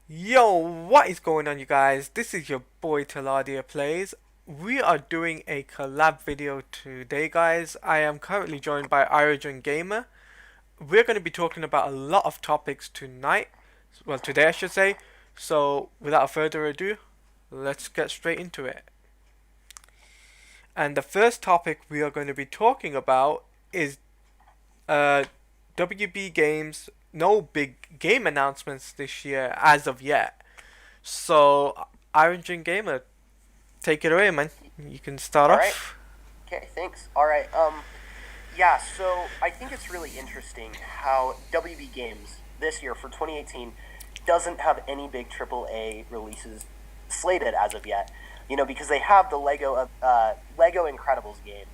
Yo, what is going on, you guys? This is your boy Taladia Plays. We are doing a collab video today, guys. I am currently joined by Irogen Gamer. We're going to be talking about a lot of topics tonight. Well, today, I should say. So, without further ado, let's get straight into it. And the first topic we are going to be talking about is uh, WB Games. No big game announcements this year as of yet. So, Irogen Gamer, take it away, man. You can start All right. off. Okay, thanks. All right. Yeah, so I think it's really interesting how WB Games this year for 2018 doesn't have any big AAA releases slated as of yet. Because they have the Lego Incredibles game.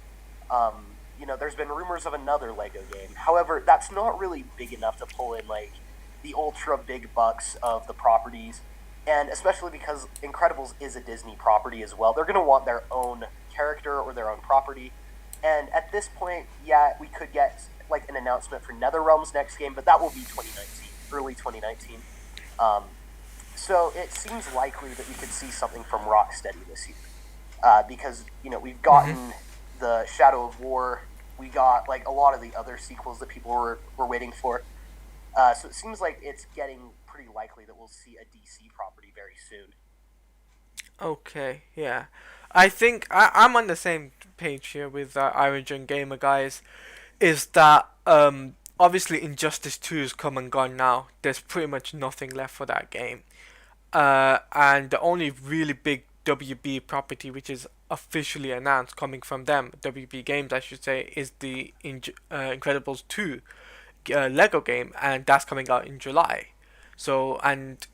There's been rumors of another Lego game. However, that's not really big enough to pull in like the ultra big bucks of the properties, and especially because Incredibles is a Disney property as well. They're going to want their own character or their own property. And at this point, yeah, we could get like an announcement for NetherRealm's next game, but that will be 2019, early 2019. Um, so it seems likely that we could see something from Rocksteady this year, because we've Mm-hmm. gotten the Shadow of War, we got like a lot of the other sequels that people were waiting for. So it seems like it's getting pretty likely that we'll see a DC property very soon. Okay, yeah. I think I'm on the same page here with Irogen Gamer, guys. Is that obviously Injustice 2 is come and gone now. There's pretty much nothing left for that game. And the only really big WB property which is officially announced coming from them, WB Games, I should say, is the Incredibles 2 Lego game, and that's coming out in July. So, and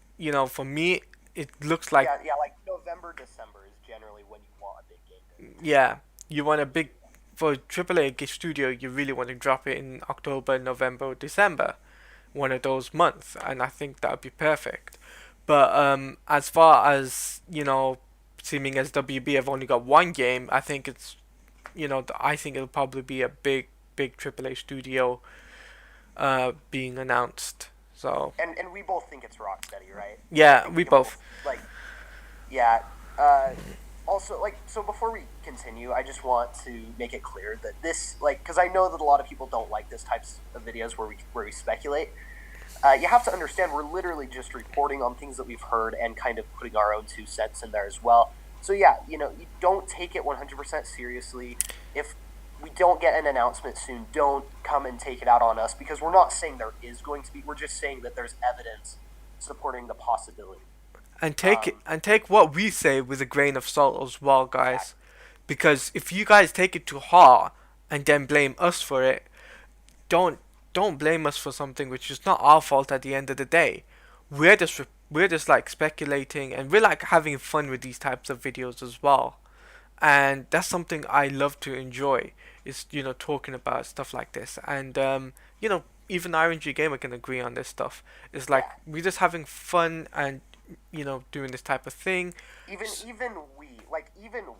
for me, it looks like, Yeah, like November, December is generally when you want a big game to release. yeah, you want a big for AAA studio, you really want to drop it in October, November, December, one of those months, and I think that would be perfect. But as far as seeming as WB have only got one game, I think I think it'll probably be a big AAA studio being announced. So And we both think it's Rocksteady, right? I yeah, think we we can both both. like, yeah. Uh, Also, like, so before we continue, I just want to make it clear that this, like, because I know that a lot of people don't like this types of videos where we speculate. You have to understand we're literally just reporting on things that we've heard and kind of putting our own 2 cents in there as well. So yeah, you don't take it 100% seriously. If we don't get an announcement soon, don't come and take it out on us, because we're not saying there is going to be. We're just saying that there's evidence supporting the possibility. And take it Um, and take what we say with a grain of salt as well, guys. exactly. Because if you guys take it too hard and then blame us for it, don't don't blame us for something which is not our fault at the end of the day. We're just like speculating, and we're like having fun with these types of videos as well. And that's something I love to enjoy, is talking about stuff like this. And even RNG Gamer can agree on this stuff. It's like Yeah. we're just having fun and doing this type of thing. Even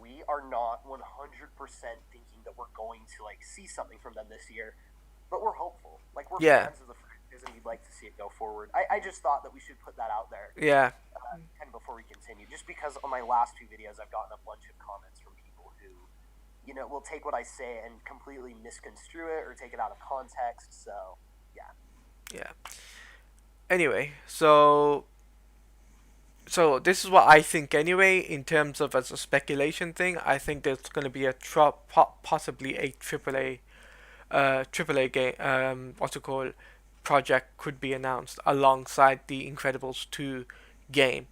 we are not 100% thinking that we're going to like see something from them this year, but we're hopeful. Like, we're Yeah, fans of the franchise and we'd like to see it go forward. I just thought that we should put that out there, yeah, kind of before we continue, just because on my last two videos I've gotten a bunch of comments from people who, will take what I say and completely misconstrue it or take it out of context. So yeah. yeah. Anyway, so this is what I think anyway. In terms of as a speculation thing, I think there's going to be possibly a triple A game, what's it called, project could be announced alongside the Incredibles 2 game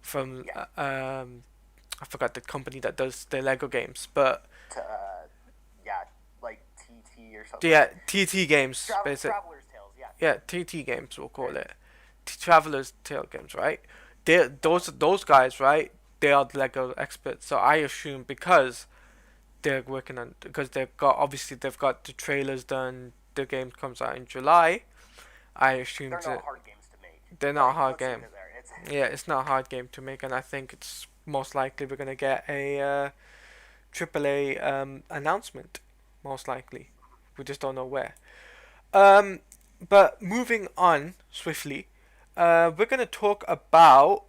from Yeah. I forgot the company that does the Lego games, but To yeah, like TT or something, yeah, like TT games, basic, Traveler's Tales. Yeah. yeah, TT games we'll call Very it, Traveler's Tale games, right? Those guys, right? They are the Lego experts, so I assume they're working on, because they've got the trailers done. The game comes out in July. I assume they're not that hard games to make. they're not a Like, hard let's leave game. it there. It's Yeah, it's not a hard game to make, and I think it's most likely we're gonna get a AAA announcement. Most likely, we just don't know where. Um, but moving on swiftly, We're gonna talk about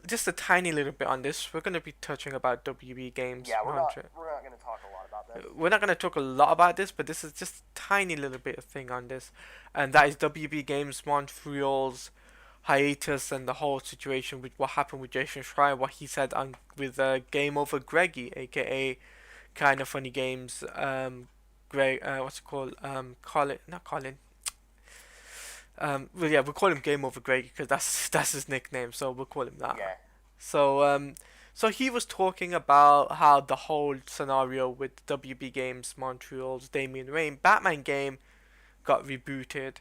just a tiny little bit on this. We're gonna be touching about WB Games Yeah, Montreal. we're not going to talk a lot about this. We're not gonna talk a lot about this, but this is just a tiny little bit of thing on this, and that is WB Games Montreal's hiatus and the whole situation with what happened with Jason Schreier, what he said on with Game Over Greggy, aka Kind of Funny Games. Greg, what's it called? Colin, not Colin. Well, yeah, we'll call him Game Over Greg because that's his nickname, so we'll call him that. Yeah. So so he was talking about how the whole scenario with WB Games Montreal's Damian Wayne Batman game got rebooted,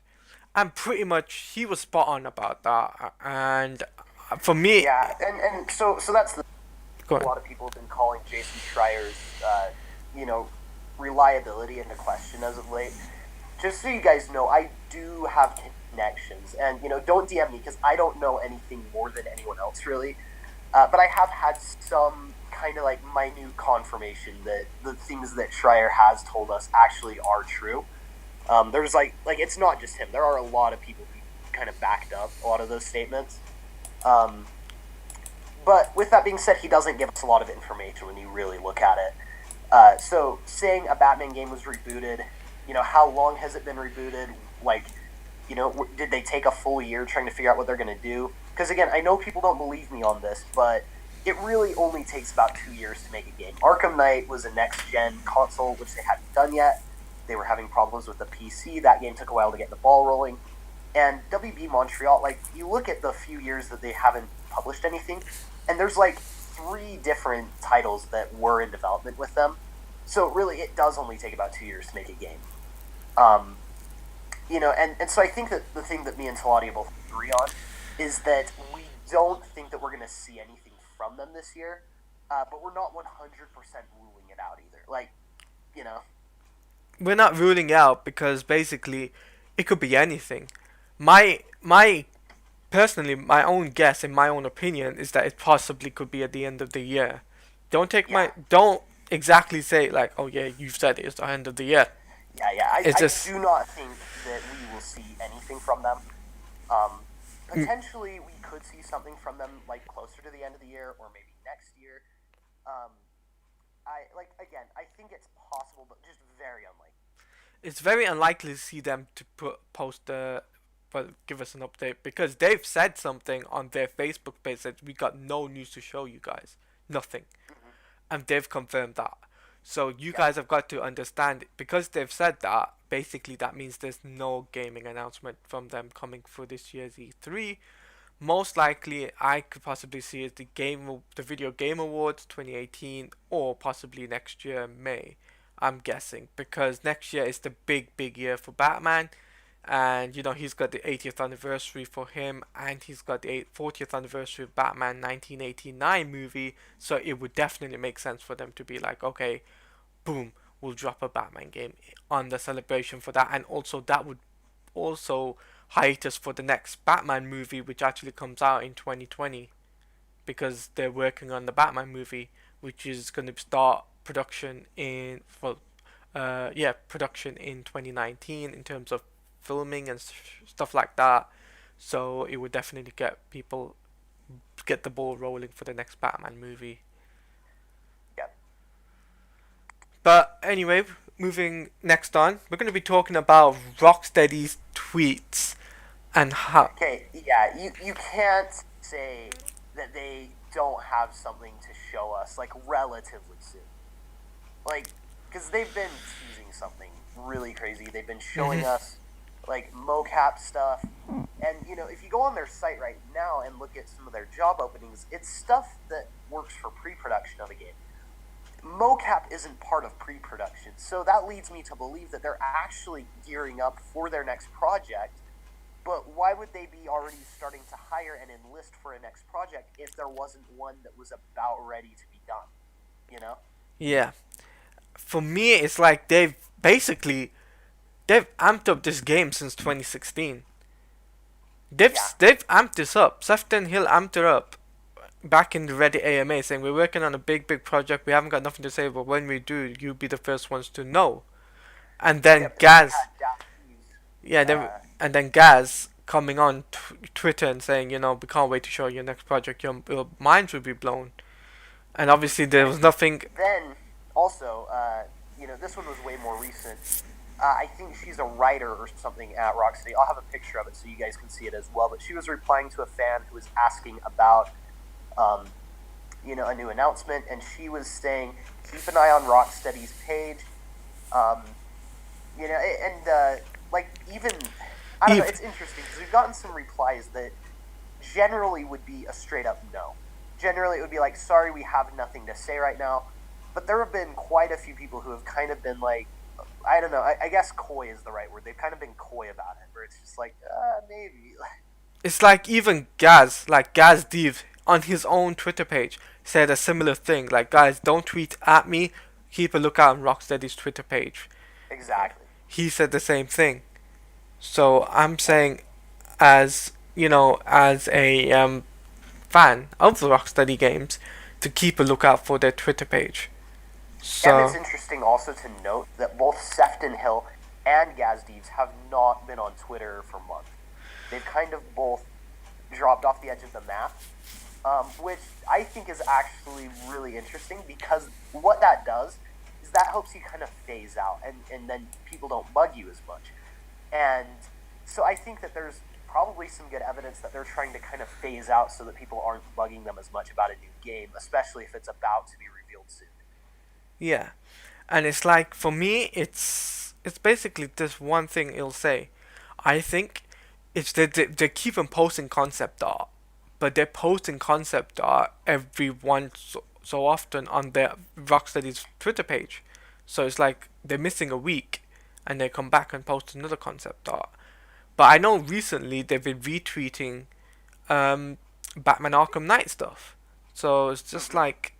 and pretty much he was spot on about that. And for me, Yeah, and so that's the go a on. lot of people have been calling Jason Schreier's, you know, reliability into question as of late. Just so you guys know, I do have connections, and don't DM me because I don't know anything more than anyone else really. But I have had some kind of like minute confirmation that the things that Schreier has told us actually are true. There's like it's not just him. There are a lot of people who kind of backed up a lot of those statements. Um, but with that being said, he doesn't give us a lot of information when you really look at it. So saying a Batman game was rebooted, how long has it been rebooted? Like, did they take a full year trying to figure out what they're going to do? Because again, I know people don't believe me on this, but it really only takes about 2 years to make a game. Arkham Knight was a next-gen console, which they hadn't done yet. They were having problems with the PC. That game took a while to get the ball rolling. And WB Montreal, like, you look at the few years that they haven't published anything, and there's like 3 different titles that were in development with them. So really, it does only take about 2 years to make a game. Um, and so I think that the thing that me and Talati both agree on is that we don't think that we're going to see anything from them this year, but we're not 100% ruling it out either. Like, you know, We're not ruling out because basically it could be anything. My personally, my own guess and my own opinion is that it possibly could be at the end of the year. yeah, Don't exactly say like, oh yeah, you've said it's the end of the year. yeah. It's I just do not think that we will see anything from them. Potentially, we could see something from them like closer to the end of the year or maybe next year. Um, I think it's possible, but just very unlikely. it's very unlikely to see them to post the but give us an update because they've said something on their Facebook page that we got no news to show you guys, nothing, Hmm. and they've confirmed that. So you Yeah, guys have got to understand because they've said that. Basically, that means there's no gaming announcement from them coming for this year's E3. Most likely, I could possibly see it the Video Game Awards 2018, or possibly next year May. I'm guessing because next year is the big year for Batman, and he's got the 80th anniversary for him, and he's got the 40th anniversary of Batman 1989 movie. So it would definitely make sense for them to be like, okay, boom, we'll drop a Batman game on the celebration for that, and also that would also hiatus for the next Batman movie, which actually comes out in 2020 because they're working on the Batman movie, which is going to start production in production in 2019 in terms of filming and stuff like that. So it would definitely get the ball rolling for the next Batman movie. yeah. But anyway, moving next on, we're going to be talking about Rocksteady's tweets and how. Okay, yeah. You can't say that they don't have something to show us like relatively soon. Like, because they've been teasing something really crazy. They've been showing Mhm. us like mocap stuff, and if you go on their site right now and look at some of their job openings, it's stuff that works for pre-production of a game. Mocap isn't part of pre-production, so that leads me to believe that they're actually gearing up for their next project. But why would they be already starting to hire and enlist for a next project if there wasn't one that was about ready to be done? You know? Yeah, for me, it's like they've amped up this game since 2016. Yeah. They've amped this up. Sefton Hill amped it up back in the Reddit AMA, saying we're working on a big project. We haven't got nothing to say, but when we do, you'll be the first ones to know. And then Yep. And then we Gaz, had Daffy's, yeah, uh, and then Gaz coming on Twitter and saying, we can't wait to show your next project. Your minds would be blown. And obviously there And was nothing. then also, this one was way more recent. I think she's a writer or something at Rocksteady. I'll have a picture of it so you guys can see it as well. But she was replying to a fan who was asking about, um, a new announcement, and she was saying, keep an eye on Rocksteady's page. Um, like even I don't know. It's interesting because we've gotten some replies that generally would be a straight up no. Generally, it would be like, sorry, we have nothing to say right now. But there have been quite a few people who have kind of been like, I don't know. I guess coy is the right word. They've kind of been coy about it, where it's just like, maybe. It's like even Gaz Div on his own Twitter page said a similar thing. Like, guys, don't tweet at me. Keep a lookout on Rocksteady's Twitter page. Exactly. He said the same thing. So I'm saying, as as a fan of the Rocksteady games, to keep a lookout for their Twitter page. And it's So interesting also to note that both Sefton Hill and Gazdeeves have not been on Twitter for months. They've kind of both dropped off the edge of the map, which I think is actually really interesting because what that does is that helps you kind of phase out and then people don't bug you as much. And so I think that there's probably some good evidence that they're trying to kind of phase out so that people aren't bugging them as much about a new game, especially if it's about to be revealed soon. yeah, and it's like for me, it's basically this one thing it'll say. I think it's that they keep on posting concept art, but they're posting concept art every once so often on their Rocksteady's Twitter page. So it's like they're missing a week, and they come back and post another concept art. But I know recently they've been retweeting Batman Arkham Knight stuff. So it's just Mm-hmm. like,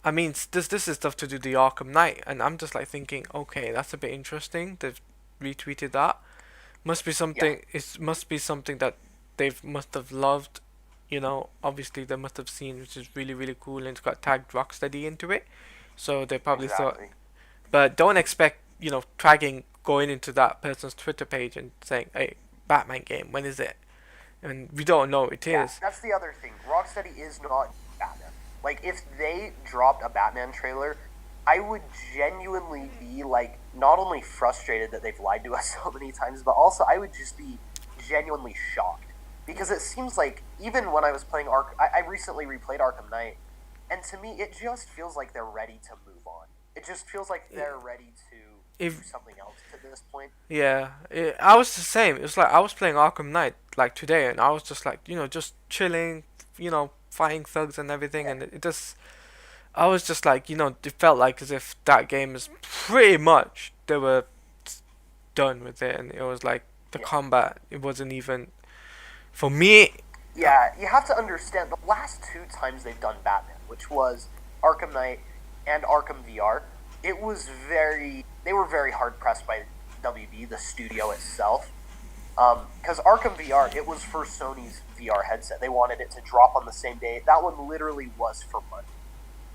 I mean, this is stuff to do the Arkham Knight, and I'm just like thinking, okay, that's a bit interesting. They've retweeted that. Must be Yeah, something. It must be something that they must have loved. Obviously they must have seen, which is really really cool, and it's got tagged Rocksteady into it. So they probably thought, exactly. but don't expect tagging going into that person's Twitter page and saying, "Hey, Batman game, when is it?" And we don't know it Yeah, is. that's the other thing. Rocksteady is not Batman. Like, if they dropped a Batman trailer, I would genuinely be, like, not only frustrated that they've lied to us so many times, but also I would just be genuinely shocked. Because it seems like, even when I was playing I recently replayed Arkham Knight, and to me, it just feels like they're ready to move on. It just feels like they're ready to do If something else at this point. Yeah, I was the same. It was like I was playing Arkham Knight like today, and I was just like, just chilling, fighting thugs and everything, Yeah, and it just, I was just like, it felt like as if that game is pretty much they were done with it, and it was like the yeah. combat, it wasn't even for me. uh, Yeah, you have to understand the last two times they've done Batman, which was Arkham Knight and Arkham VR, they were very hard pressed by WB, the studio itself. Because Arkham VR, it was for Sony's VR headset. They wanted it to drop on the same day. That one literally was for money.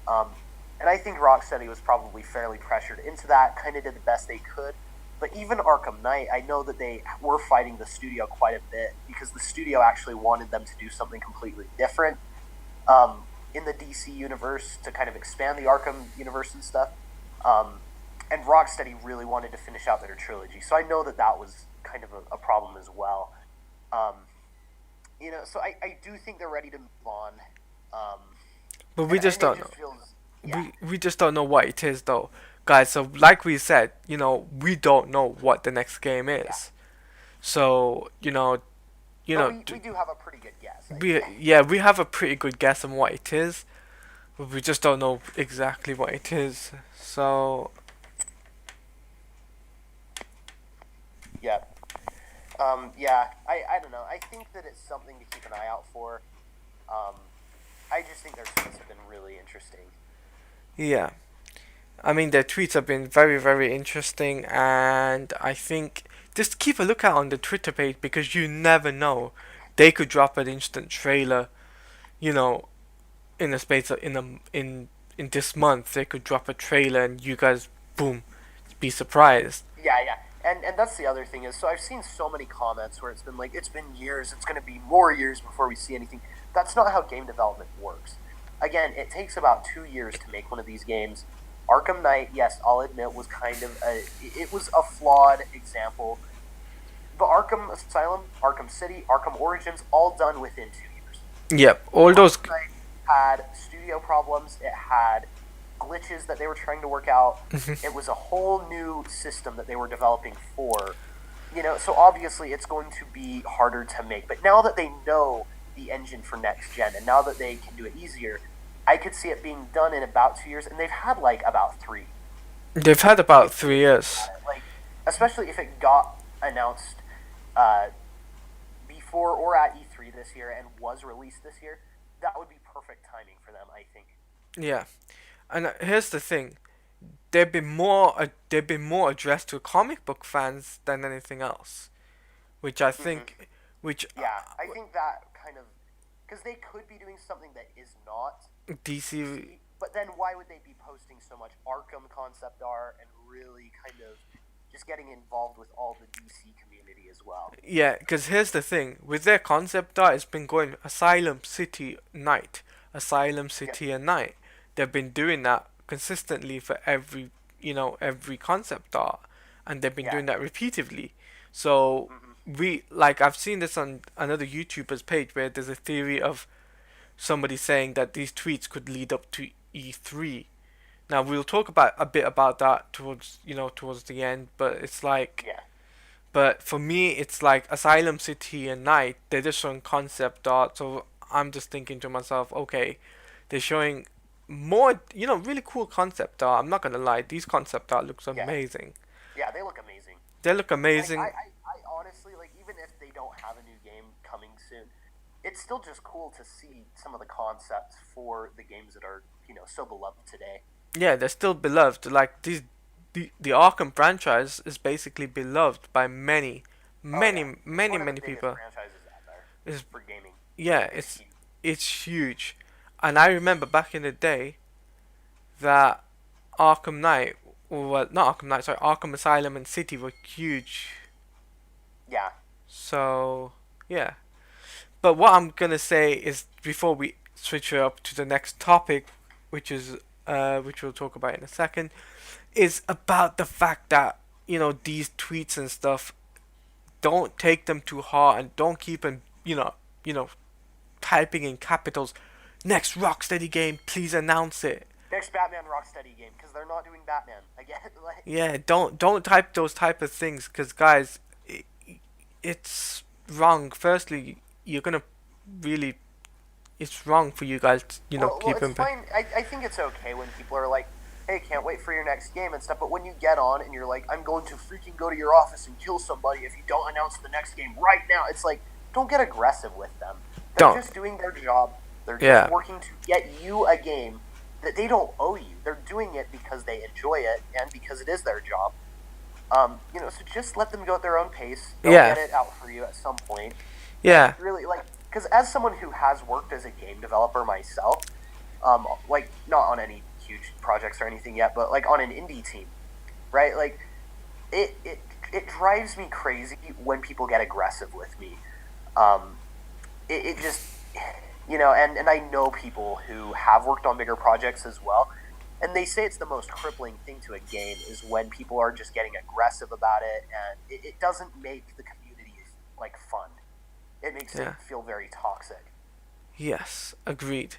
Um, and I think Rocksteady was probably fairly pressured into that, kind of did the best they could. But even Arkham Knight, I know that they were fighting the studio quite a bit because the studio actually wanted them to do something completely different in the DC universe to kind of expand the Arkham universe and stuff. Um, and Rocksteady really wanted to finish out their trilogy, so I know that that was kind of a problem as well. Um, so I do think they're ready to move on. Um, but we and just it don't know. just feels, yeah, We just don't know what it is though, guys. So like we said, we don't know what the next game yeah. is. So But we do have a pretty good guess, I'd we say. yeah we have a pretty good guess on what it is, but we just don't know exactly what it is. So Yeah. Yeah, I don't know. I think that it's something to keep an eye out for. Um, I just think their tweets have been really interesting. yeah, I mean their tweets have been very very interesting, and I think just keep a lookout on the Twitter page because you never know, they could drop an instant trailer. You know, in the space of in this month they could drop a trailer and you guys boom be surprised. Yeah, yeah. and that's the other thing is, so I've seen so many comments where it's been like, it's been years, it's going to be more years before we see anything. That's not how game development works. Again, it takes about 2 years to make one of these games. Arkham Knight, yes, I'll admit, was kind of it was a flawed example. But Arkham Asylum, Arkham City, Arkham Origins, all done within 2 years. Yep, all those. Arkham Knight had studio problems. It had glitches that they were trying to work out. It was a whole new system that they were developing for. So obviously it's going to be harder to make. But now that they know the engine for next gen, and now that they can do it easier, I could see it being done in about 2 years, and they've had like about three. They've had about 3 years. Like, especially if it got announced before or at E3 this year and was released this year, that would be perfect timing for them, I think. Yeah, and here's the thing: they've been more addressed to comic book fans than anything else, which I Mm-hmm. think, which Yeah, I think that kind of, because they could be doing something that is not DC. DC, but then why would they be posting so much Arkham concept art and really kind of just getting involved with all the DC community as well? Yeah, because here's the thing: with their concept art, it's been going Asylum City Night, Asylum Yep. City and Night. They've been doing that consistently for every concept art, and they've been Yeah. doing that repeatedly. So Mm-hmm. I've seen this on another YouTuber's page where there's a theory of somebody saying that these tweets could lead up to E3. Now we'll talk about a bit about that towards the end, but it's like, Yeah. but for me it's like Asylum City and Night, they're just showing concept art, so I'm just thinking to myself, okay, they're showing more, really cool concept art. I'm not gonna lie, these concept art looks Yeah. amazing. Yeah. They look amazing. They look Like amazing. I honestly, like, even if they don't have a new game coming soon, it's still just cool to see some of the concepts for the games that are so beloved today. Yeah, they're still beloved. Like the Arkham franchise is basically beloved by many, Oh yeah, many, it's many, one of the many biggest people. franchises out there It's for gaming. Yeah, It's it's huge. it's huge, and I remember back in the day that Arkham Knight, or well, not Arkham Knight, sorry, Arkham Asylum and City were huge. Yeah. So yeah, but what I'm gonna say is before we switch it up to the next topic, which we'll talk about in a second, is about the fact that these tweets and stuff, don't take them too hard and don't keep them typing in capitals. Next Rocksteady game, please announce it. Next Batman Rocksteady game, because they're not doing Batman again. Like, Yeah, don't type those type of things, because guys, it's wrong. Firstly, you're gonna really, it's wrong for you guys, well, keep it's them. fine. I think it's okay when people are like, "Hey, can't wait for your next game" and stuff. But when you get on and you're like, "I'm going to freaking go to your office and kill somebody if you don't announce the next game right now," it's like, don't get aggressive with them. They're Don't. just doing their job. They're Yeah, just working to get you a game that they don't owe you. They're doing it because they enjoy it and because it is their job. So just let them go at their own pace. They'll yeah, get it out for you at some point. And yeah, really, like, because as someone who has worked as a game developer myself, like, not on any huge projects or anything yet, but like on an indie team, right? Like, it drives me crazy when people get aggressive with me. Um, it just, and I know people who have worked on bigger projects as well, and they say it's the most crippling thing to a game is when people are just getting aggressive about it, and it doesn't make the community like fun. It makes it yeah. feel very toxic. Yes, agreed.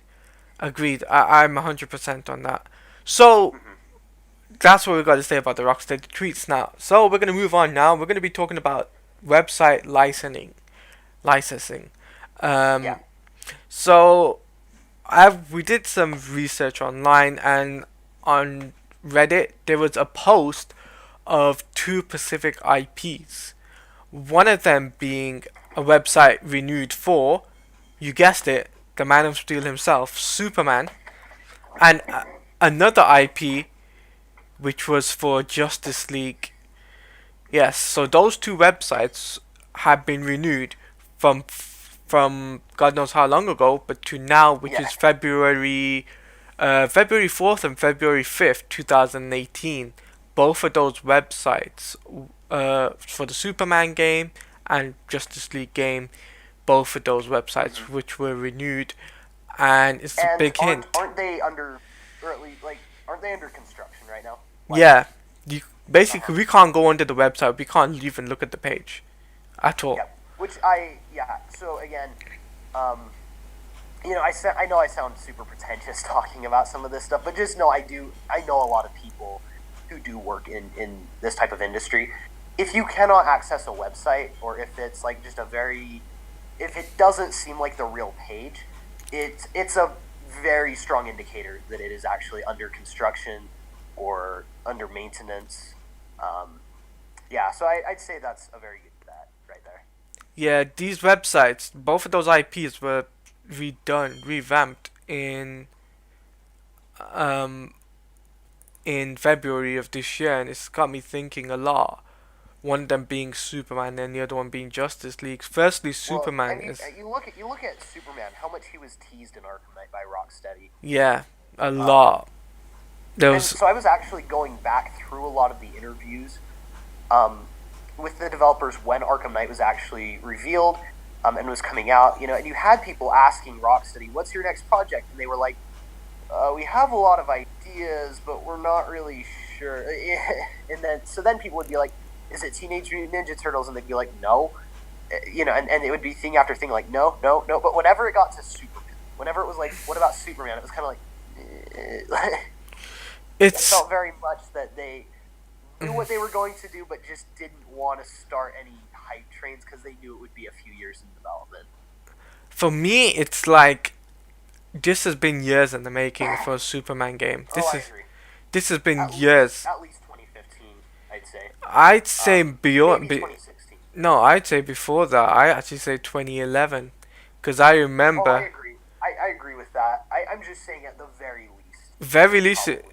Agreed. I'm 100% on that. So Hmm. that's what we got to say about the Rocksteady tweets now. So we're gonna move on now. We're gonna be talking about website licensing. Yeah. Um, so we did some research online, and on Reddit there was a post of two Pacific IPs. One of them being a website renewed for, you guessed it, the Man of Steel himself, Superman, and another IP which was for Justice League. Yes, so those two websites have been renewed from God knows how long ago, but to now, which Yeah. is February 4th and February 5th, 2018. Both of those websites for the Superman game and Justice League game, both of those websites Hmm. which were renewed, and it's a And big aren't hint. aren't they under, or at least like, aren't they under construction right now? Like, Yeah, you uh huh. basically we can't go onto the website. We can't even look at the page at all. Yep. Which yeah. So again, um, I know I sound super pretentious talking about some of this stuff, but just know I know a lot of people who do work in this type of industry. If you cannot access a website, or if it's like just a very, if it doesn't seem like the real page, it's a very strong indicator that it is actually under construction or under maintenance. Um, yeah, so I'd say that's a very good bet right there. Yeah, these websites, both of those IPs were redone, revamped um in February of this year, and it's got me thinking a lot. One of them being Superman and the other one being Justice League. Firstly, Well, Superman and is, you look at Superman, how much he was teased in Arkham Knight by Rocksteady. yeah, a Um, lot. There and was, so I was actually going back through a lot of the interviews um, with the developers when Arkham Knight was actually revealed and was coming out. And you had people asking Rocksteady, "What's your next project?" And they were like, "We have a lot of ideas, but we're not really sure." And then people would be like, "Is it Teenage Mutant Ninja Turtles?" And they'd be like, "No." And it would be thing after thing like, "No, no, no." But whenever it got to Superman, whenever it was like, "What about Superman?" It was kind of like. It it's felt very much that they knew what they were going to do, but just didn't want to start any hype trains because they knew it would be a few years in development. for me. It's like this has been years in the making for a Superman game. Oh, I agree. This has been At least years. 2015, I'd say. I'd say Maybe beyond. 2016. No, I'd say before that. I actually say 2011, because I Oh, I remember agree. I agree with that. I'm just saying at the very least, very least probably.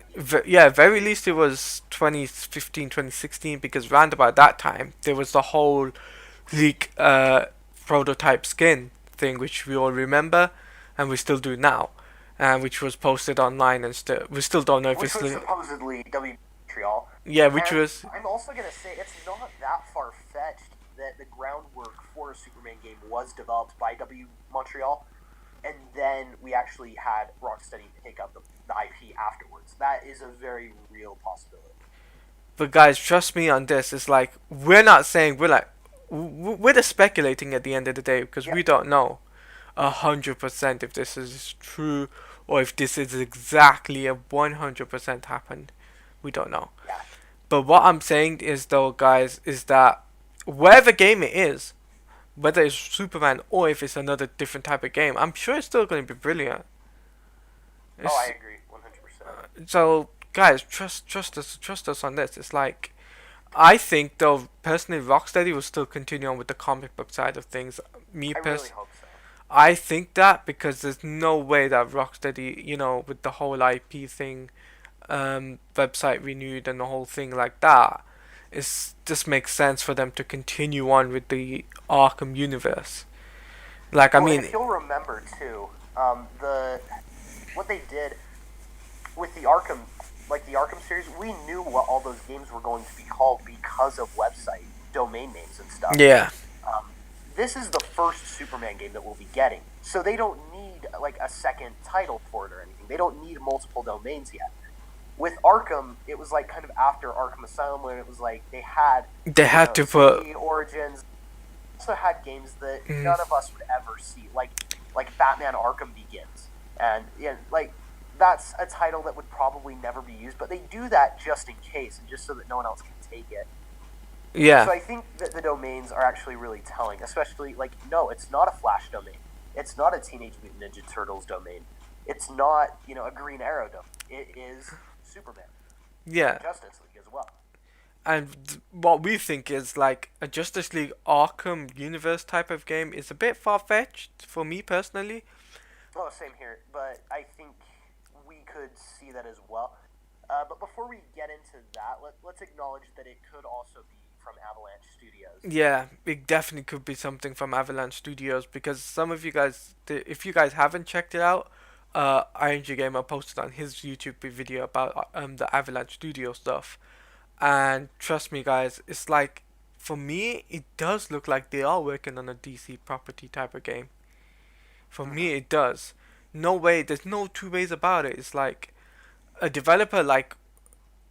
yeah, very least it was 2015, 2016, because round about that time there was the whole leak prototype skin thing, which we all remember and we still do now, which was posted online, and still we still don't know if Which it's was supposedly W Montreal. yeah, which And was I'm also going to say it's not that far fetched that the groundwork for a Superman game was developed by W Montreal, and then we actually had Rocksteady pick up the IP afterwards. That is a very real possibility. but guys, trust me on this. It's like we're not saying we're just speculating at the end of the day because we Yep. don't know 100% if this is true or if this is exactly a 100% happened. We don't know. Yeah. But what I'm saying is though, guys, is that whatever game it is, whether it's Superman or if it's another different type of game, I'm sure it's still going to be brilliant. Oh, I It's, agree, 100%. so guys, trust us on this. It's like I think though personally, Rocksteady will still continue on with the comic book side of things. Me I really personally, hope so. I think that because there's no way that Rocksteady, with the whole IP thing, website renewed and the whole thing like that, it just makes sense for them to continue on with the Arkham universe. Like, I Well, and mean, if you'll remember too, the what they did with the Arkham, like the Arkham series, we knew what all those games were going to be called because of website domain names and stuff. yeah, Um, this is the first Superman game that we'll be getting, so they don't need like a second title for it or anything. They don't need multiple domains yet. With Arkham, it was like kind of after Arkham Asylum when it was like they had, they had to put. City Origins. Also had games that Mm, none of us would ever see, like Batman Arkham Begins, and yeah, like that's a title that would probably never be used, but they do that just in case and just so that no one else can take it. yeah, So I think that the domains are actually really telling, especially like no, it's not a Flash domain, it's not a Teenage Mutant Ninja Turtles domain, it's not a Green Arrow domain. It is Superman yeah. and Justice League as well. And what we think is like a Justice League Arkham universe type of game is a bit far fetched for me personally. Oh, same here, but I think we could see that as well. But before we get into that, let's acknowledge that it could also be from Avalanche Studios. Yeah, it definitely could be something from Avalanche Studios because some of you guys, if you guys haven't checked it out, Irogengamer posted on his YouTube video about the Avalanche Studio stuff, and trust me, guys, it's like for me, it does look like they are working on a DC property type of game. For Mm-hmm. me, it does. No way. There's no two ways about it. It's like a developer like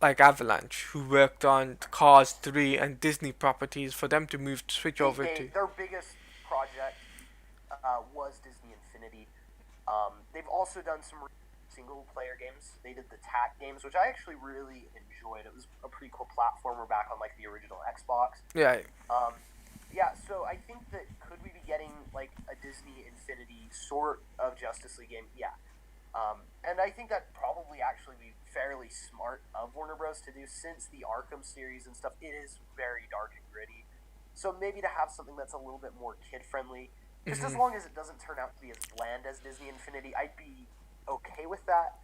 Avalanche, who worked on Cars 3 and Disney properties, for them to switch over to. Their biggest project was Disney Infinity. They've also done some single player games. They did the TAC games, which I actually really enjoyed. It was a pretty cool platformer back on like the original Xbox. Yeah. Um, yeah, so I think that could we be getting like a Disney Infinity sort of Justice League game? Yeah. And I think that probably actually be fairly smart of Warner Bros. To do, since the Arkham series and stuff, it is very dark and gritty. So maybe to have something that's a little bit more kid friendly, just as long as it doesn't turn out to be as bland as Disney Infinity, I'd be okay with that.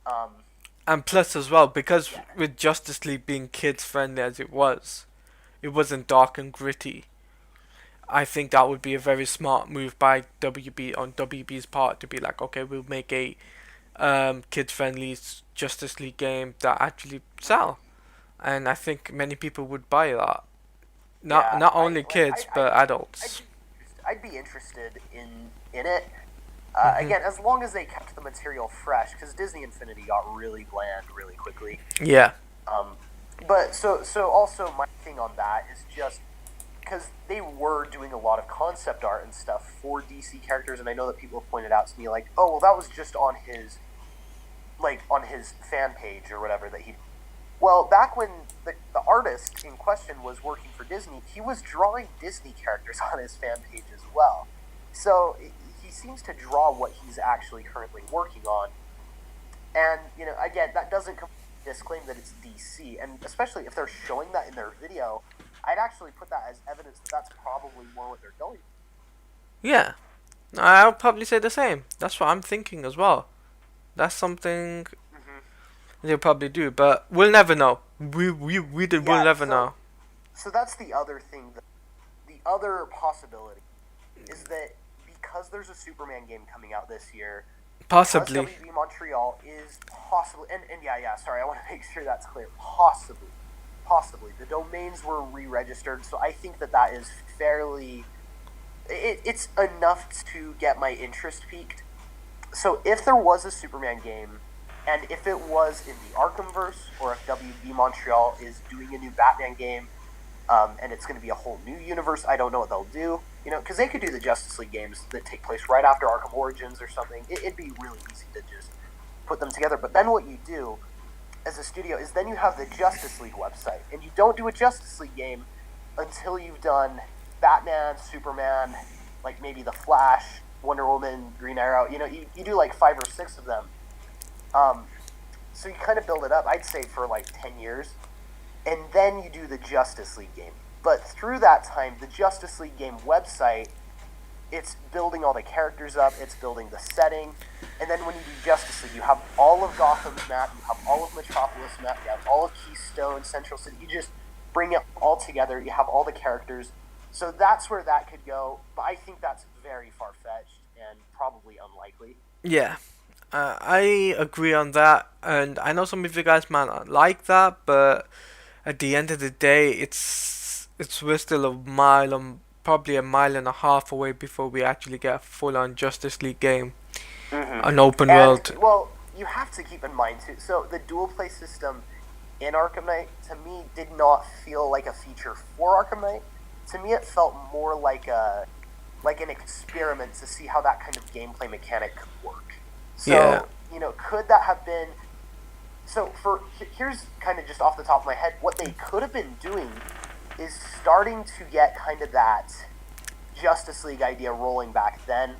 Um, And plus as well, because yeah, with Justice League being kids friendly as it wasn't dark and gritty. I think that would be a very smart move by WB on WB's part to be like, okay, we'll make a kid friendly Justice League game that actually sell, and I think many people would buy that. Not yeah, not only kids I'd but I'd adults. be I'd be interested in it. Hmm. Again, as long as they kept the material fresh, because Disney Infinity got really bland really quickly. Yeah. Um, but so also my thing on that is just because they were doing a lot of concept art and stuff for DC characters, and I know that people have pointed out to me like, oh well, that was just on his fan page or whatever that he. Well, back when the artist in question was working for Disney, he was drawing Disney characters on his fan page as well. So he seems to draw what he's actually currently working on. And, again, that doesn't disclaim that it's DC. And especially if they're showing that in their video, I'd actually put that as evidence that that's probably more what they're going for. Yeah. I'll probably say the same. That's what I'm thinking as well. That's something Mm-hmm. they'll probably do, but we'll never know. We'll Yeah, never know. so that's the other thing. The other possibility is that because there's a Superman game coming out this year, because Possibly. WB Montreal is possibly, and yeah, sorry, I want to make sure that's clear. Possibly. The domains were re-registered, so I think that is fairly. It's enough to get my interest peaked. So if there was a Superman game, and if it was in the Arkhamverse, or if WB Montreal is doing a new Batman game, and it's going to be a whole new universe, I don't know what they'll do. Because they could do the Justice League games that take place right after Arkham Origins or something. It'd be really easy to just put them together. But then what you do as a studio is then you have the Justice League website, and you don't do a Justice League game until you've done Batman, Superman, like maybe the Flash, Wonder Woman, Green Arrow. You do like 5 or 6 of them. Um, so you kind of build it up, I'd say, for like 10 years. And then you do the Justice League game. But through that time, the Justice League game website, it's building all the characters up, it's building the setting, and then when you do Justice League, you have all of Gotham's map, you have all of Metropolis map, you have all of Keystone, Central City, you just bring it all together, you have all the characters. So that's where that could go, but I think that's very far-fetched and probably unlikely. Yeah. I agree on that, and I know some of you guys might not like that, but at the end of the day, we're still a mile, probably a mile and a half away before we actually get a full-on Justice League game, Mm-hmm. an open And, world. well, you have to keep in mind, too, so the dual play system in Arkham Knight, to me, did not feel like a feature for Arkham Knight. To me, it felt more like an experiment to see how that kind of gameplay mechanic could work. Yeah. So, could that have been... So, here's kind of just off the top of my head, what they could have been doing is starting to get kind of that Justice League idea rolling back then,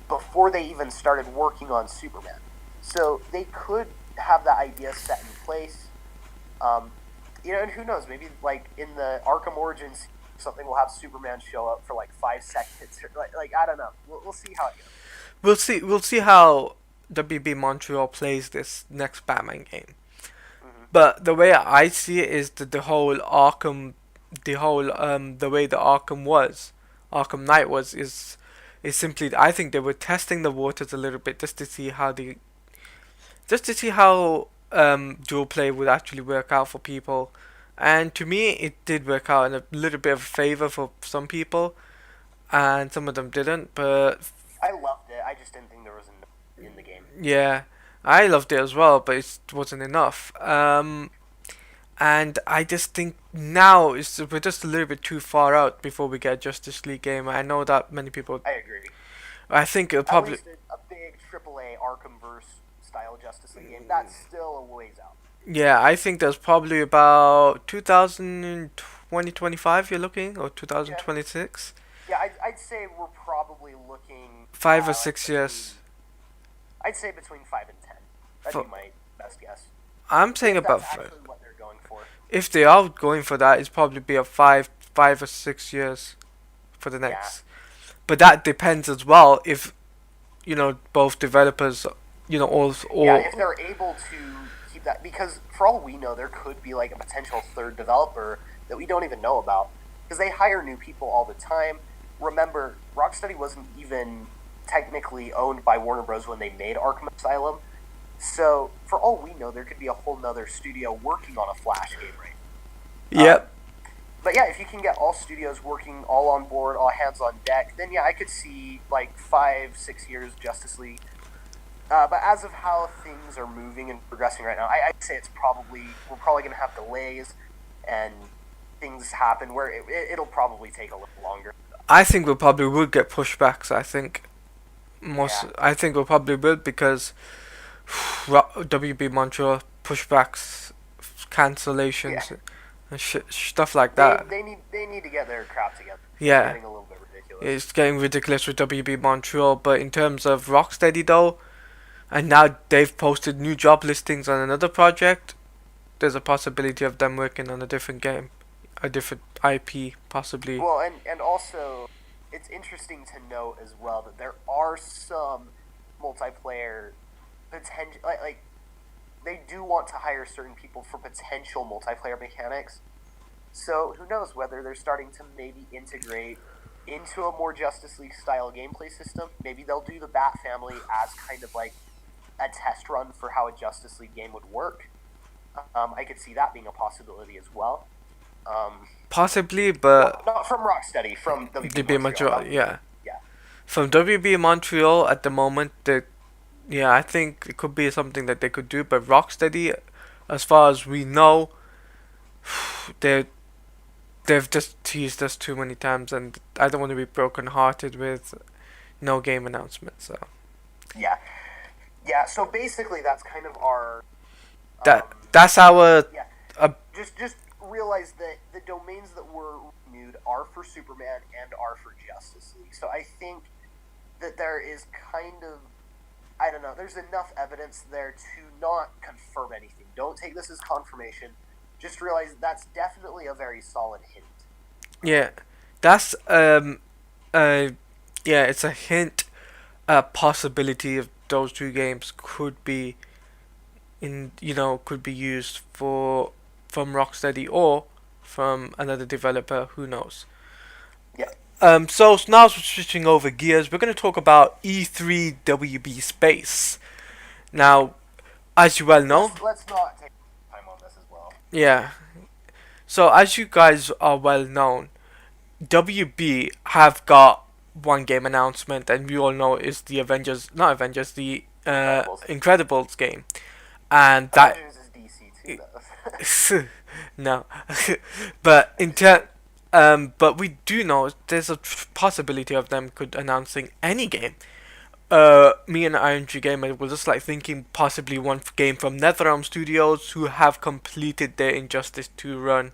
before they even started working on Superman. So, they could have that idea set in place. And who knows, maybe like in the Arkham Origins, something will have Superman show up for like 5 seconds, or like I don't know. We'll see how it goes. We'll see how WB Montreal plays this next Batman game. Mm-hmm. But the way I see it is that the way the Arkham Knight is simply, I think they were testing the waters a little bit just to see how dual play would actually work out for people, And to me, it did work out in a little bit of favor for some people, and some of them didn't. But I loved it. I just didn't think there was enough in the game. yeah, I loved it as well, but it wasn't enough. And I just think now we're just a little bit too far out before we get a Justice League game. I know that many people. I agree. I think it'll At probably. least a big AAA Arkhamverse style Justice League game. That's still a ways out. Yeah, I think there's probably about 2025 you're looking, or Yeah, 2026. yeah. I'd say we're probably looking 5 or 6 years. I'd say between 5 and 10. That'd For, be my best guess. I'm saying If about that's actually what they're going for. if they are going for that, it's probably be a 5 or 6 years for the Yeah. next. But that depends as well if both developers, Yeah, all if they're able to keep that, because for all we know, there could be like a potential third developer that we don't even know about, because they hire new people all the time. Remember, Rocksteady wasn't even technically owned by Warner Bros. When they made Arkham Asylum, so for all we know, there could be a whole nother studio working on a Flash game right now. yep. But yeah, if you can get all studios working, all on board, all hands on deck, then yeah, I could see like 5, 6 years Justice League. But as of how things are moving and progressing right now, I'd say we're probably going to have delays and things happen where it'll probably take a little longer. I think we probably would get pushbacks. Yeah, I think we probably will because WB Montreal pushbacks, yeah. cancellations, and stuff like They that. they need they need to get their crap together. It's Yeah, getting a little bit ridiculous. it's getting ridiculous with WB Montreal. But in terms of Rocksteady though, and now they've posted new job listings on another project, there's a possibility of them working on a different game, a different IP, possibly. Well, and also, it's interesting to note as well that there are some multiplayer potential like they do want to hire certain people for potential multiplayer mechanics. So who knows whether they're starting to maybe integrate into a more Justice League style gameplay system. Maybe they'll do the Bat family as kind of like a test run for how a Justice League game would work. I could see that being a possibility as well. Possibly, Well, but not from Rocksteady, from WB WB Montreal. Montreal, yeah. Yeah, From WB Montreal at the moment, yeah, I think it could be something that they could do. But Rocksteady, as far as we know, they they've just teased us too many times, and I don't want to be broken-hearted with no game announcement. So yeah, yeah. So basically, that's kind of our that's our yeah. uh, Just realize that the domains that were renewed are for Superman and are for Justice League. So I think that there is kind of, I don't know, there's enough evidence there to not confirm anything. Don't take this as confirmation. Just realize that's definitely a very solid hint. yeah, that's yeah, it's a hint, a possibility of those two games could be could be used for from Rocksteady or from another developer. Who knows? Yeah. So now switching over gears, we're going to talk about E3 WB Space. Now, as you well know, Let's not take time on this as well. yeah. So as you guys are well known, WB have got one game announcement, and we all know is the Avengers, not Avengers, the Incredibles. Incredibles game, and that Avengers is DC too, though. no, but but we do know there's a possibility of them could announcing any game. Me and Irogen Gamer were just like thinking possibly one game from NetherRealm Studios who have completed their Injustice 2 run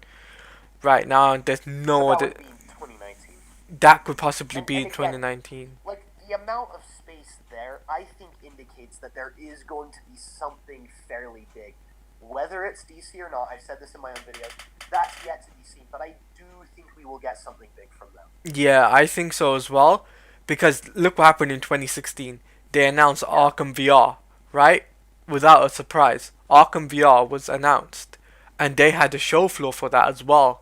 right now, and there's But no that other would be 2019. that could possibly And, be and in again, 2019. like the amount of space there, I think indicates that there is going to be something fairly big. Whether it's DC or not, I've said this in my own videos, that's yet to be seen, but I do think we will get something big from them. Yeah, I think so as well, because look what happened in 2016. They announced Yeah. Arkham VR, right? Without a surprise, Arkham VR was announced, and they had a show floor for that as well.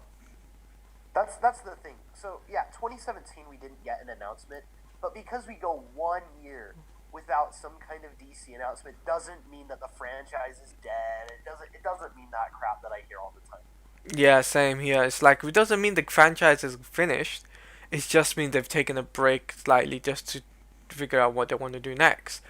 That's the thing. So yeah, 2017 we didn't get an announcement, but because we go 1 year without some kind of DC announcement doesn't mean that the franchise is dead. It doesn't mean that crap that I hear all the time. Yeah, same here. It's like it doesn't mean the franchise is finished. It just means they've taken a break slightly just to figure out what they want to do next.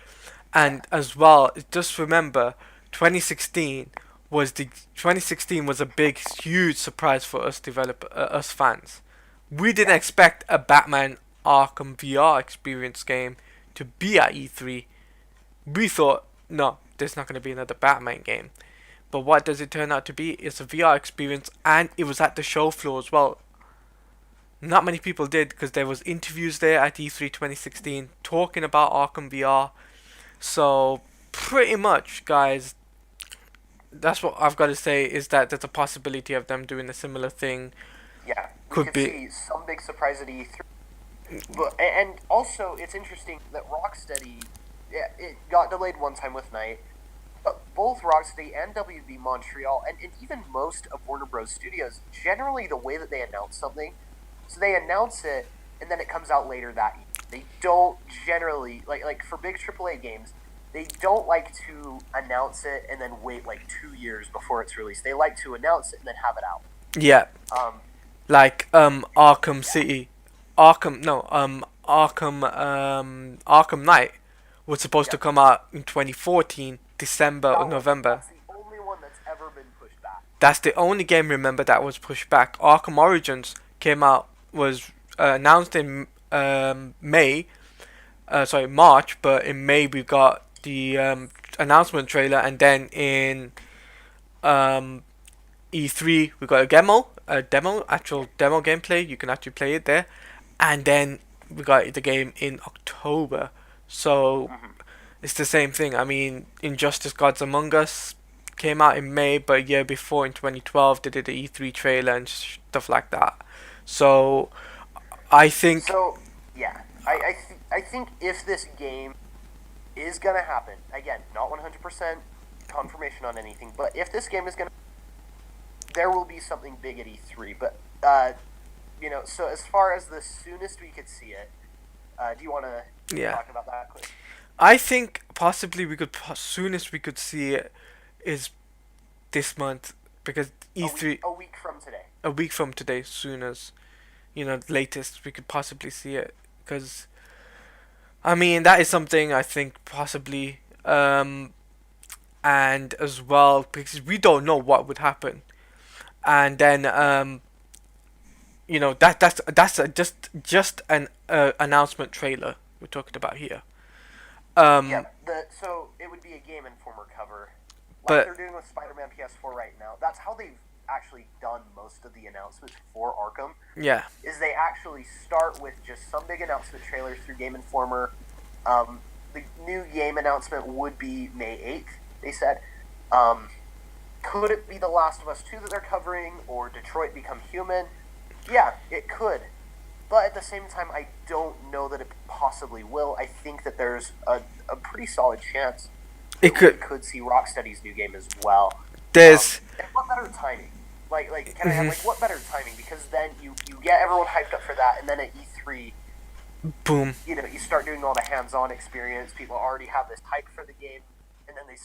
Yeah, And as well, just remember, 2016 2016 was a big, huge surprise for us us fans. We didn't yeah, expect a Batman Arkham VR experience game to be at E3. We thought, no, there's not going to be another Batman game. But what does it turn out to be? It's a VR experience, and it was at the show floor as well. Not many people did because there was interviews there at E3 2016 talking about Arkham VR. So pretty much, guys, that's what I've got to say is that there's a possibility of them doing a similar thing. yeah. We Could could be, see some big surprise at E3. But and also it's interesting that Rocksteady, yeah, it got delayed one time with Night, but both Rocksteady and WB Montreal and even most of Warner Bros. Studios, generally the way that they announce something, so they announce it and then it comes out later that year. They don't generally like for big AAA games, they don't like to announce it and then wait like 2 years before it's released. They like to announce it and then have it out. yeah, Um, like Arkham yeah. City, Arkham no Arkham Knight was supposed to Yep. come out in 2014 December or November. That's the only one that's ever been pushed back. That's the only game, remember, that was pushed back. Arkham Origins came out, was announced in May, sorry, March, but in May we got the announcement trailer, and then in um, E3 we got actual demo gameplay. You can actually play it there, and then we got the game in October. So Hmm. it's the same thing. I mean, Injustice: Gods Among Us came out in May, but a year before in 2012 they did the E3 trailer and stuff like that. So I think, So yeah, I think if this game is gonna happen, again, not 100% confirmation on anything, but if this game is gonna, there will be something big at E3. But so as far as the soonest we could see it, do you want to yeah, talk about that quick? I think possibly soonest we could see it is this month because E3 A week from today. a week from today, soon as latest we could possibly see it because I mean that is something I think possibly and as well because we don't know what would happen and then just an announcement trailer we're talking about here um Yep. So it would be a Game Informer cover, like but they're doing with Spider-Man PS4 right now. That's how they've actually done most of the announcements for Arkham. yeah, Is they actually start with just some big announcement trailers through Game Informer. The new game announcement would be May 8th. They said. Um, could it be The Last of Us 2 that they're covering, or Detroit Become Human? Yeah, it could. But at the same time, I don't know that it possibly will. I think that there's a pretty solid chance it that we could could see Rocksteady's new game as well. there's And what better timing? Can I have mhm, what better timing? Because then you get everyone hyped up for that, and then at E3, boom. you start doing all the hands-on experience. People already have this hype for the game, and then they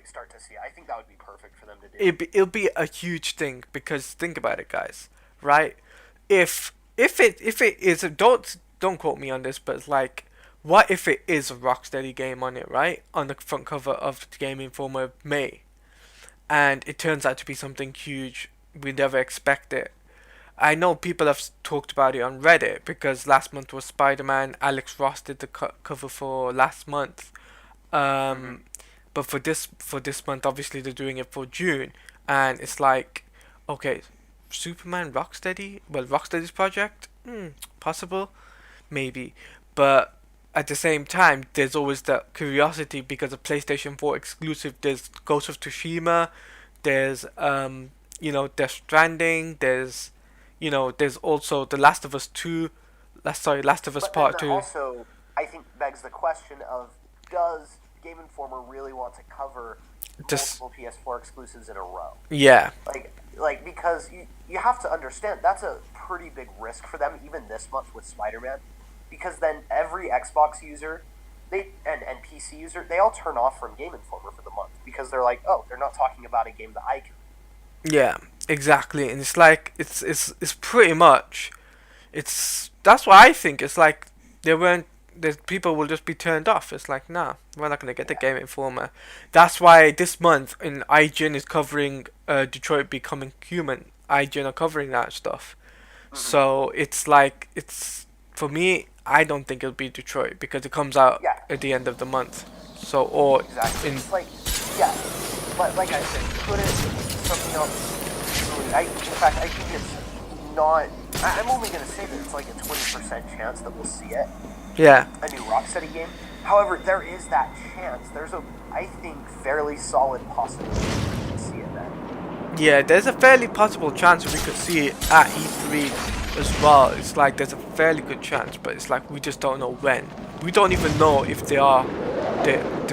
start to see it. I think that would be perfect for them to do. It'll be a huge thing because think about it, guys. Right? If it is don't quote me on this, but it's like, what if it is a Rocksteady game on it, right? On the front cover of the Game Informer May, and it turns out to be something huge we never expected. I know people have talked about it on Reddit because last month was Spider-Man. Alex Ross did the cover for last month. Mm-hmm. Um, but for this month, obviously they're doing it for June, and it's like, okay, Superman Rocksteady. Well, Rocksteady's project, possible, maybe, but at the same time, there's always that curiosity because of PlayStation 4 exclusive. There's Ghost of Tsushima, there's Death Stranding, there's also The Last of Us 2, Last of Us But then Part that 2. also, I think, begs the question of does Game Informer really want to cover Just multiple PS4 exclusives in a row? yeah, Because you have to understand that's a pretty big risk for them even this month with Spider-Man, because then every Xbox user, and PC user, they all turn off from Game Informer for the month because they're like, oh, they're not talking about a game that I can. yeah. exactly, and it's like it's pretty much it's that's why I think it's like they weren't the people will just be turned off. It's like nah, we're not gonna get the Yeah. Game Informer. That's why this month in IGN is covering Detroit Becoming Human. IGN are covering that stuff. Hmm. So it's like it's for me. I don't think it'll be Detroit because it comes out Yeah. at the end of the month. So or Exactly. in It's like, yeah, like I said, could it be something else easily? In fact, I think it's not. I'm only going to say that it's like a 20% chance that we'll see it, yeah. a new Rocksteady game. However, there is that chance. There's a, I think, fairly solid possibility that we can see it then. Yeah, there's a fairly possible chance we could see it at E3 as well. It's like there's a fairly good chance, but it's like we just don't know when. We don't even know if they are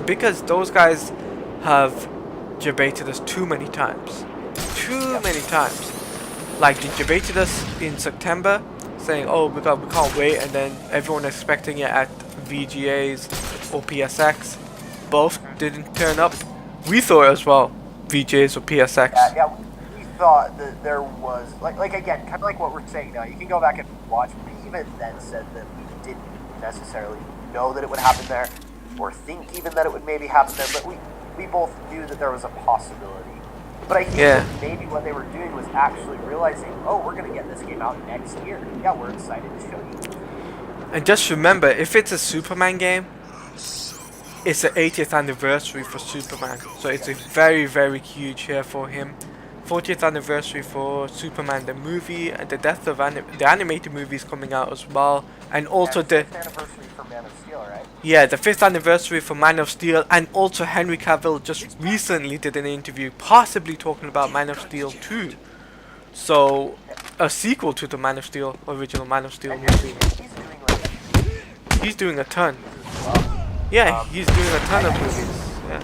because those guys have debated us too many times. Too Yep. many times. Like they debated us in September, saying, "Oh, we can't wait," and then everyone expecting it at VGAs or PSX. Both Hmm. didn't turn up. We thought as well, VGAs or Yeah, PSX. yeah. We thought that there was like again, kind of like what we're saying now. You can go back and watch. We even then said that we didn't necessarily know that it would happen there, or think even that it would maybe happen there. But we both knew that there was a possibility. But I think that Yeah. maybe what they were doing was actually realizing, oh, we're gonna get this game out next year. Yeah, we're excited to show you. And just remember, if it's a Superman game, it's the 80th anniversary for Superman. So it's a very, very huge year for him. 40th anniversary for Superman the movie, and the death of the animated movie is coming out as well. And also And the fifth anniversary for Man of Steel, right? yeah, the 5th anniversary for Man of Steel, and also Henry Cavill just recently did an interview possibly talking about Man of Steel 2. So Yeah. a sequel to the Man of Steel original Man of Steel And movie. he's doing like a He's doing a ton. movies as well. Yeah, Um, he's doing a ton of I think movies. Yeah.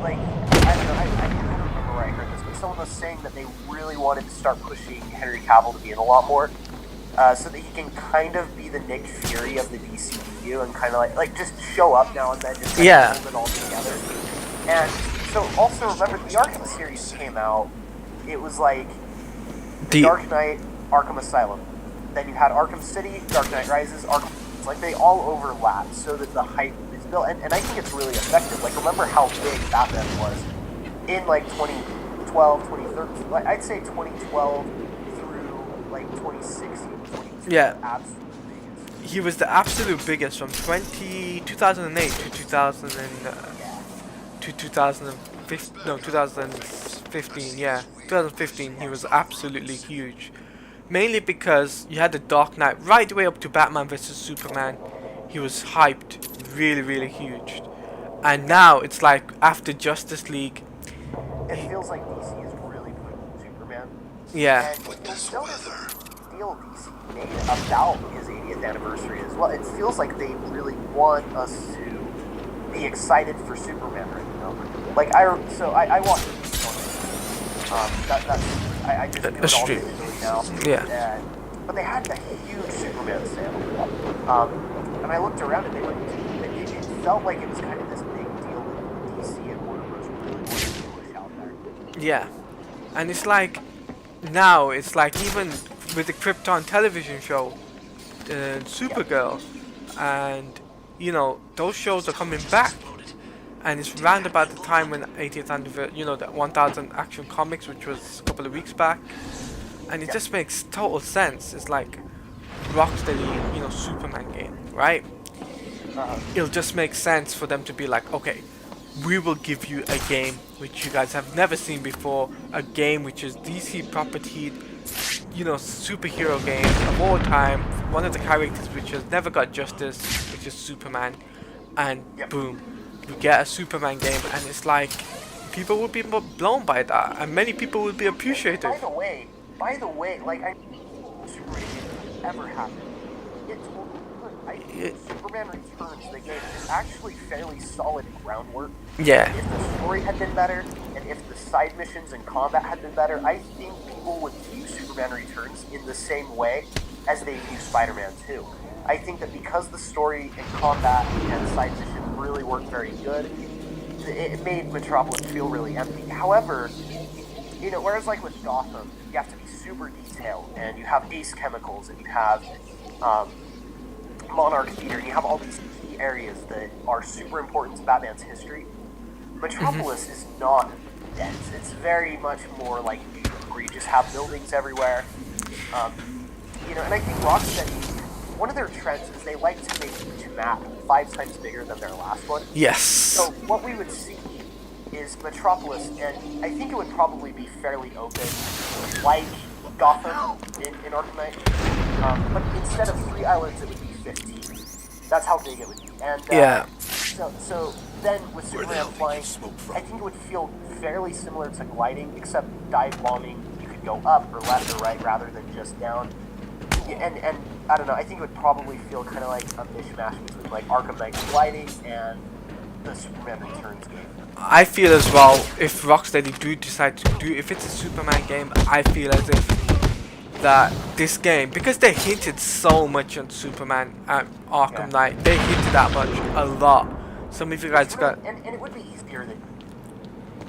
like I don't know. I don't remember where I heard this, but someone was saying that they really wanted to start pushing Henry Cavill to be in a lot more, so that he can kind of be the Nick Fury of the DCU and kind of like just show up now and then, just kind Yeah. of hold it all together. And so also remember the Arkham series came out. It was like the The Dark Knight, Arkham Asylum. Then you had Arkham City, Dark Knight Rises, Arkham. It's like they all overlap so that the hype is built. And I think it's really effective. Like, remember how big Batman was in like 2012, 2013. Like, I'd say 2012 through like 2016, 2018. yeah, Absolutely biggest. he was the absolute biggest from 2008 to 2000 Yeah. to 2015. No, 2015. Yeah, 2015. He was absolutely huge. Mainly because you had the Dark Knight right the way up to Batman vs Superman. He was hyped, really, really huge. And now it's like after Justice League, It feels like DC is really pushing Superman. yeah, And you'll notice the deal DC made about his 80th anniversary as well. It feels like they really want us to be excited for Superman right now. Like I watched it. I just do a it all stream, digitally now. yeah, But they had a huge Superman sale, and I looked around and it felt like it was kind of this big deal that DC and Warner Bros. Really wanted to push out there. yeah. And it's like now it's like even with the Krypton television show, Yeah. Supergirl, and those shows are coming back. And it's round about the time when 80th anniversary, the 1000 Action Comics, which was a couple of weeks back, and it Yeah. just makes total sense. It's like Rocksteady, Superman game, right? Uh, It'll just make sense for them to be like, okay, we will give you a game which you guys have never seen before, a game which is DC property, superhero game of all time, one of the characters which has never got justice, which is Superman, and yep. boom, we get a Superman game, and it's like people will be blown by that, and many people will be appreciative. By the way, like I Superman game ever happened. It totally could. I think Y- Superman Returns, the game, is actually fairly solid groundwork. Yeah, If the story had been better, and if the side missions and combat had been better, I think people would view Superman Returns in the same way as they view Spider-Man 2. I think that because the story and combat and side missions really worked very good, it made Metropolis feel really empty. However, whereas like with Gotham, you have to be super detailed, and you have Ace Chemicals, and you have um, Monarch Theater, and you have all these key areas that are super important to Batman's history. Metropolis is not dense. It's very much more like New York, where you just have buildings everywhere. Um, and I think Rocksteady, one of their trends is they like to make each map 5 times bigger than their last one. So Yes. what we would see is Metropolis, and I think it would probably be fairly open, like Gotham in Arkham Knight. But instead of 3 islands, it would be 15. That's how big it would be. And Yeah. so then with Superman flying, I think it would feel fairly similar to gliding, except dive bombing, you could go up or left or right rather than just down. And I don't know, I think it would probably feel kind of like a mishmash between like Arkham Knight gliding and the Superman Returns game. I feel as well, if Rocksteady do decide to do, if it's a Superman game, I feel as if that this game, because they hinted so much on Superman at Arkham Yeah. Knight, they hinted that much a lot. Some of you guys got, And it would be easier than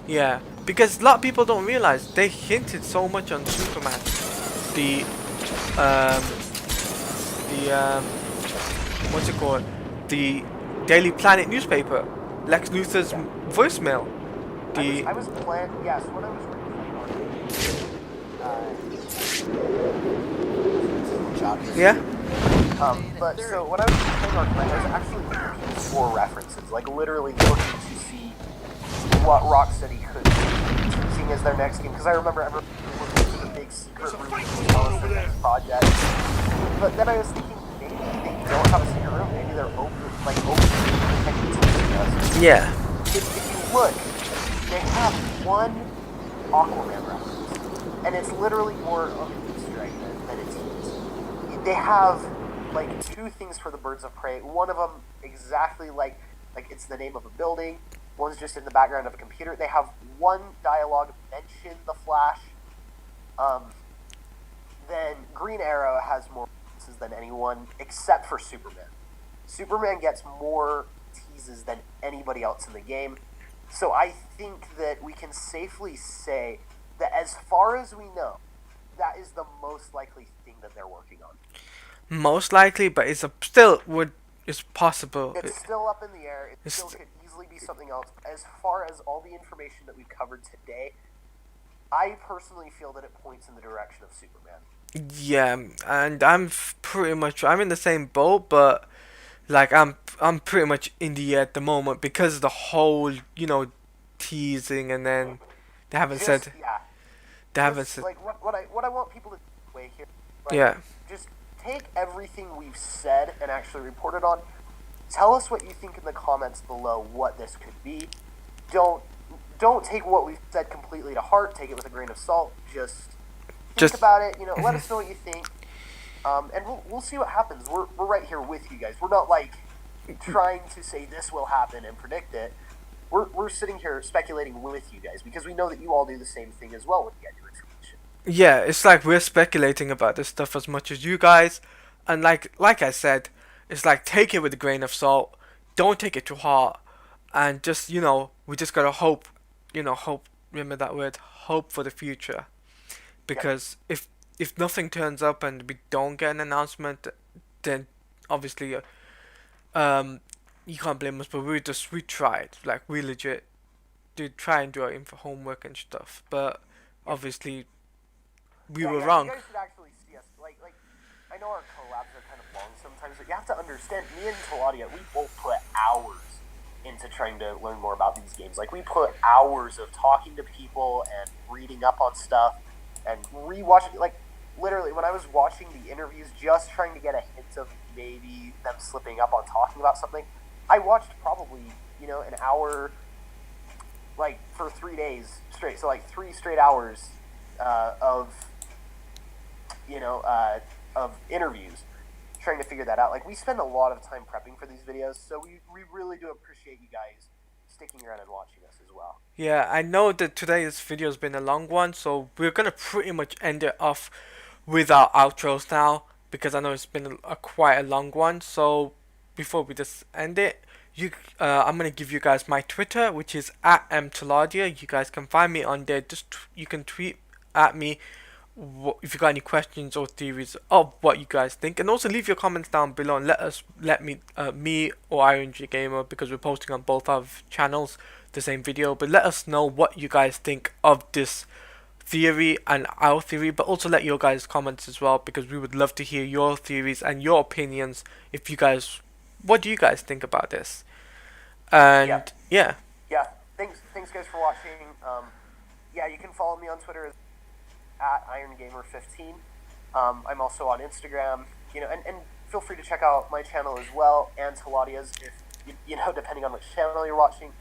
yeah, because a lot of people don't realize they hinted so much on Superman. The, um, the what's it called? The Daily Planet newspaper, Lex Luthor's voicemail. The I was planning. Yes, when I was yeah. But so when I was playing Arkham Knight, I was actually looking for references, like literally looking to see what Rocksteady could be teasing as their next game. Because I remember everyone was looking for the big secret room to tell us their next project. But then I was thinking maybe they don't have a secret room. Maybe they're open and teasing us. Yeah. If you look, they have one Aquaman reference, and it's literally more of an Easter egg than it is. They have like 2 things for the Birds of Prey. One of them exactly like it's the name of a building. One's just in the background of a computer. They have one dialogue mention the Flash. Then Green Arrow has more references than anyone except for Superman. Superman gets more teases than anybody else in the game. So I think that we can safely say that as far as we know, that is the most likely thing that they're working on. Most likely, but it's possible. It's still up in the air. It It's still could easily be something else. As far as all the information that we've covered today, I personally feel that it points in the direction of Superman. yeah, and I'm in the same boat, but like I'm pretty much in the air at the moment because of the whole teasing, and then they haven't Just said yeah, they haven't just said like what I want people to take away here. Like, yeah. just take everything we've said and actually report it on. Tell us what you think in the comments below what this could be. Don't take what we've said completely to heart. Take it with a grain of salt. Just think about it. Let us know what you think. And we'll see what happens. We're right here with you guys. We're not like trying to say this will happen and predict it. We're sitting here speculating with you guys because we know that you all do the same thing as well when you get your information. Yeah, it's like we're speculating about this stuff as much as you guys, and like I said, it's like take it with a grain of salt. Don't take it too hard, and just we just gotta hope, hope. Remember that word, hope for the future, Yep. because if nothing turns up and we don't get an announcement, then obviously um you can't blame us. But we tried, like we legit did try and do our info homework and stuff, but Yep. obviously we Yeah, were you wrong. guys should actually see us. Like I know our collabs are kind of long sometimes, but you have to understand. Me and Taladia, we both put hours into trying to learn more about these games. Like we put hours of talking to people and reading up on stuff and rewatching. Like literally, when I was watching the interviews, just trying to get a hint of maybe them slipping up on talking about something, I watched probably an hour, like for 3 days straight. So like 3 straight hours of of interviews, trying to figure that out. Like we spend a lot of time prepping for these videos, so we really do appreciate you guys sticking around and watching us as well. Yeah, I know that today's video has been a long one, so we're gonna pretty much end it off with our outros now because I know it's been quite a long one. So before we just end it, I'm gonna give you guys my Twitter, which is at mtaladia. You guys can find me on there. You can tweet at me if you got any questions or theories of what you guys think, and also leave your comments down below and me or Irogengamer, because we're posting on both our channels the same video. But let us know what you guys think of this theory and our theory, but also let your guys comments as well, because we would love to hear your theories and your opinions. If you guys, what do you guys think about this? Yeah, And yeah, yeah. Thanks guys for watching. Yeah, you can follow me on Twitter at Irongamer15. I'm also on Instagram, and feel free to check out my channel as well, and Taladia's, if depending on which channel you're watching,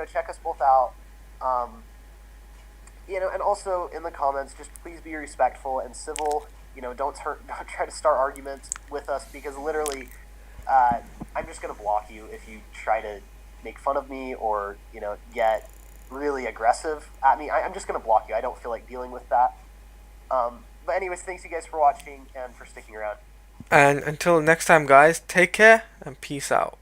check us both out. Um, and also in the comments, just please be respectful and civil. Don't don't try to start arguments with us, because literally, uh, I'm just gonna block you if you try to make fun of me or get really aggressive at me. I'm just gonna block you. I don't feel like dealing with that. But anyways, thanks you guys for watching and for sticking around. and until next time, guys, take care and peace out.